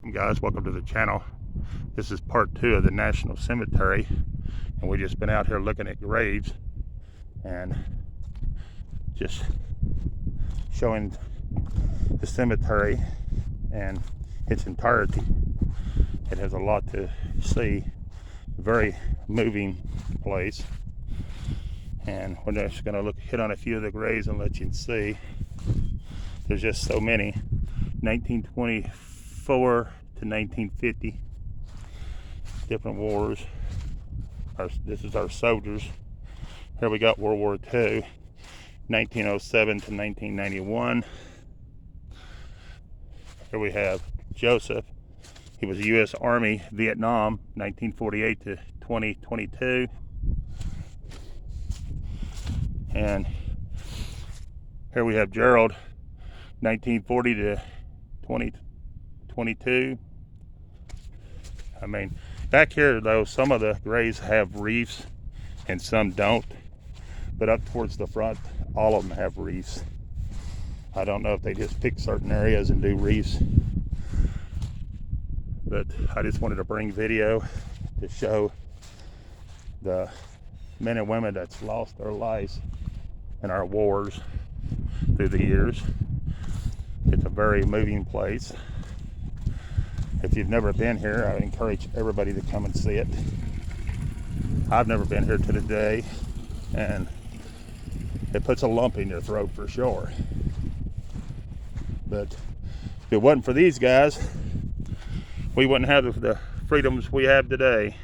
welcome guys, welcome to the channel. This is part 2 of the National Cemetery, and we've just been out here looking at graves and just showing the cemetery and its entirety. It has a lot to see, very moving place, and we're just going to hit on a few of the graves and let you see. There's just so many. 1924 to 1950, different wars. This is our soldiers. Here we got World War II, 1907 to 1991. Here we have Joseph. He was a U.S. Army, Vietnam, 1948 to 2022. And here we have Gerald, 1940 to 2022. I mean, back here though, some of the graves have reefs and some don't, but up towards the front, all of them have reefs. I don't know if they just pick certain areas and do reefs, but I just wanted to bring video to show the men and women that's lost their lives in our wars through the years. It's a very moving place. If you've never been here, I would encourage everybody to come and see it. I've never been here to today, and it puts a lump in your throat for sure. But if it wasn't for these guys, we wouldn't have the freedoms we have today.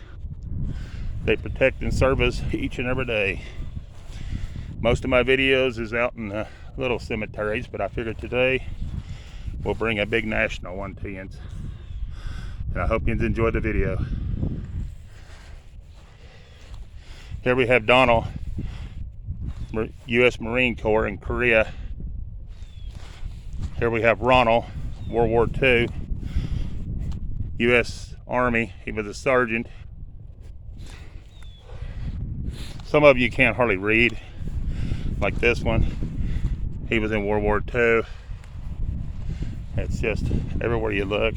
They protect and serve us each and every day. Most of my videos is out in the little cemeteries, but I figured today we'll bring a big national one to you, and I hope you enjoy the video. Here we have Donald, U.S. Marine Corps in Korea. Here we have Ronald, World War II, U.S. Army. He was a sergeant. Some of you can't hardly read, like this one. He was in World War II. It's just everywhere you look.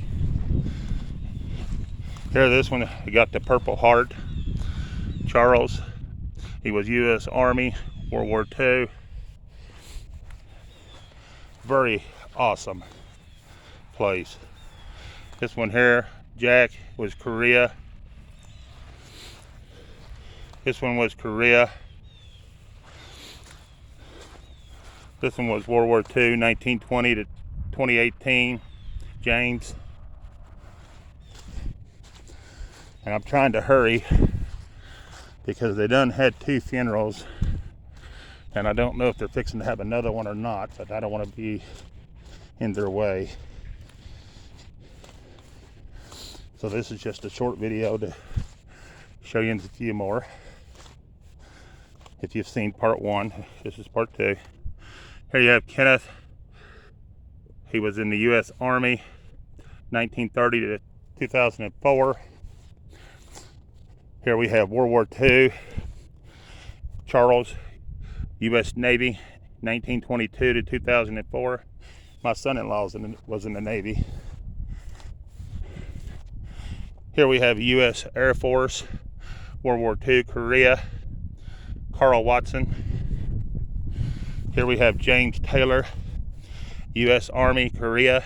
Here, this one, we got the Purple Heart. Charles, he was U.S. Army, World War II. Very awesome place. This one here, Jack, was Korea. This one was Korea. This one was World War II, 1920 to 2018, James. And I'm trying to hurry because they done had 2 funerals, and I don't know if they're fixing to have another one or not, but I don't want to be in their way. So this is just a short video to show you a few more. If you've seen part 1, this is part 2. Here you have Kenneth. He was in the U.S. Army, 1930 to 2004. Here we have World War II. Charles, U.S. Navy, 1922 to 2004. My son-in-law was in the Navy. Here we have U.S. Air Force, World War II, Korea, Carl Watson. Here we have James Taylor, U.S. Army, Korea,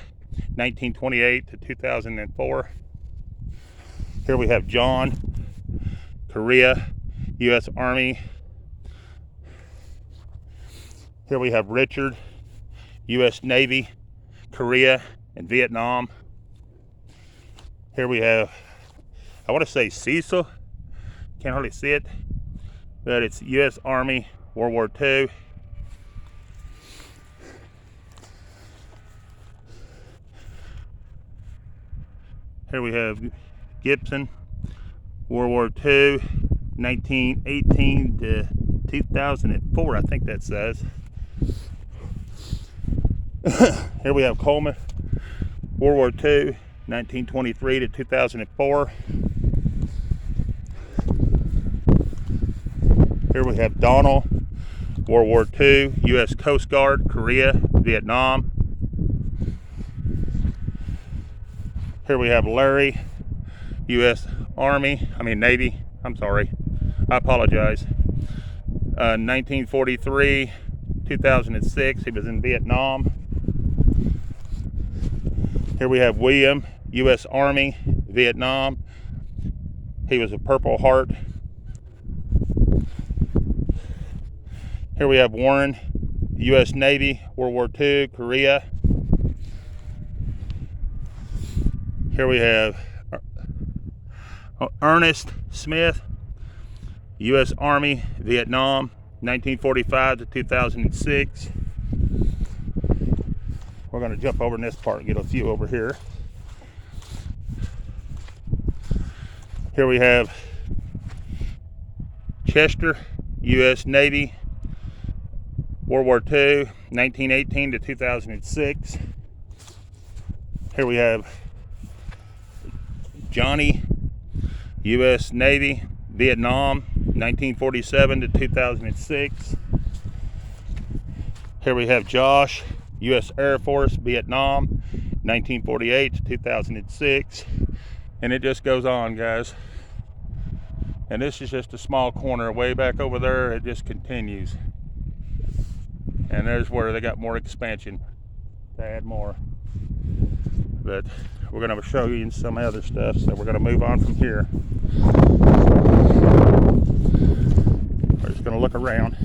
1928 to 2004. Here we have John, Korea, U.S. Army. Here we have Richard, U.S. Navy, Korea, and Vietnam. Here we have, I want to say Cecil, can't hardly see it, but it's U.S. Army, World War II. Here we have Gibson, World War II, 1918 to 2004, I think that says. Here we have Coleman, World War II, 1923 to 2004. Here we have Donald, World War II, U.S. Coast Guard, Korea, Vietnam. Here we have Larry, U.S. Navy. I'm sorry. I apologize. 1943, 2006, he was in Vietnam. Here we have William, U.S. Army, Vietnam. He was a Purple Heart. Here we have Warren, U.S. Navy, World War II, Korea. Here we have Ernest Smith, U.S. Army, Vietnam, 1945 to 2006. We're going to jump over in this part and get a few over here. Here we have Chester, U.S. Navy, World War II, 1918 to 2006. Here we have Johnny, U.S. Navy, Vietnam, 1947 to 2006. Here we have Josh, U.S. Air Force, Vietnam, 1948 to 2006. And it just goes on, guys. And this is just a small corner. Way back over there, it just continues. And there's where they got more expansion to add more. But we're going to show you some other stuff, so we're going to move on from here. We're just going to look around.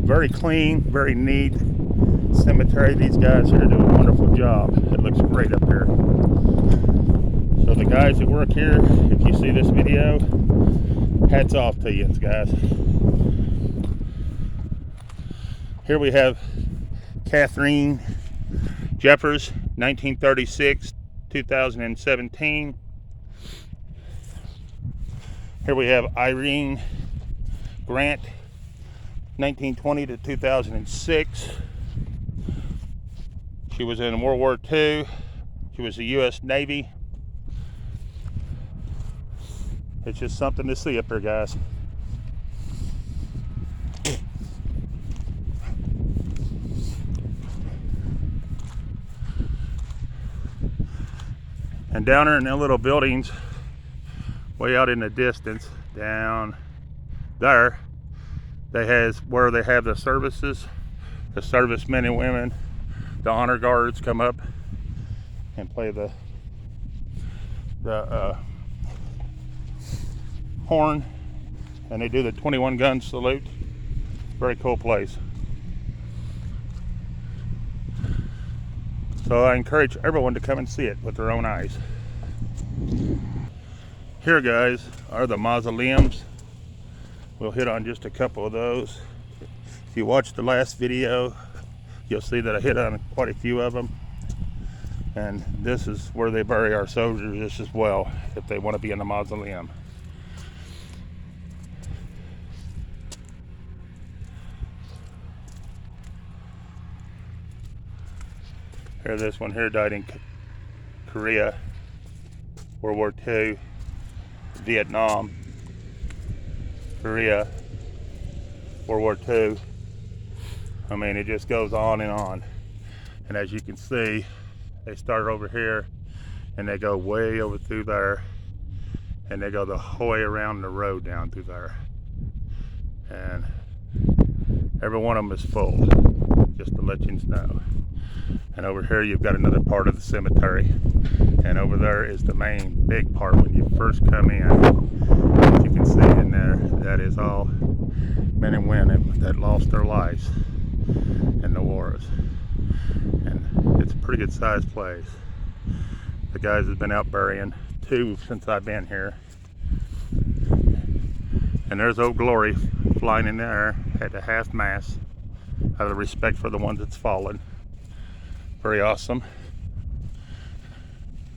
Very clean, very neat cemetery. These guys here do a wonderful job. It looks great up here. So the guys that work here, if you see this video, hats off to you guys. Here we have Catherine Jeffers, 1936, 2017. Here we have Irene Grant, 1920 to 2006. She was in World War II. She was the U.S. Navy. It's just something to see up here, guys. And down there in the little buildings, way out in the distance, down there, they have where they have the services, the servicemen and women, the honor guards come up and play the horn, and they do the 21 gun salute. Very cool place. So I encourage everyone to come and see it with their own eyes. Here, guys, are the mausoleums. We'll hit on just a couple of those. If you watched the last video, you'll see that I hit on quite a few of them. And this is where they bury our soldiers just as well, if they want to be in the mausoleum. Here, this one here died in Korea, World War II, Vietnam, Korea, World War II. I mean, it just goes on and on. And as you can see, they start over here and they go way over through there, and they go the whole way around the road down through there. And every one of them is full, just to let you know. And over here you've got another part of the cemetery, and over there is the main big part when you first come in. As you can see in there, that is all men and women that lost their lives in the wars. And it's a pretty good sized place. The guys have been out burying two since I've been here. And there's Old Glory flying in there at a half mast out of respect for the ones that's fallen. Very awesome.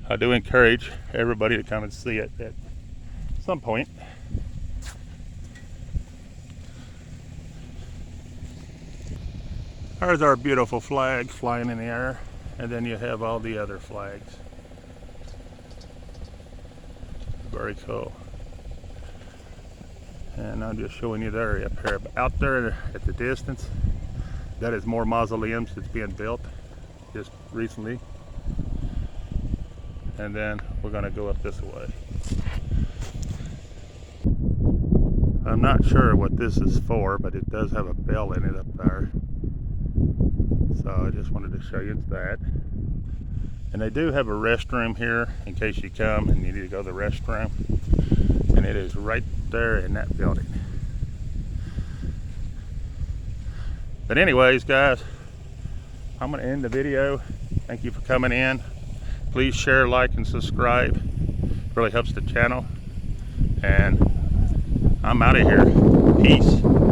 I do encourage everybody to come and see it at some point. There's our beautiful flag flying in the air, and then you have all the other flags. Very cool. And I'm just showing you the area up here. Out there at the distance, that is more mausoleums that's being built just recently. And then we're gonna go up this way. I'm not sure what this is for, but it does have a bell in it up there. So I just wanted to show you that. And they do have a restroom here in case you come and you need to go to the restroom. And it is right there in that building. But anyways, guys, I'm going to end the video. Thank you for coming in. Please share, like, and subscribe. It really helps the channel. And I'm out of here. Peace.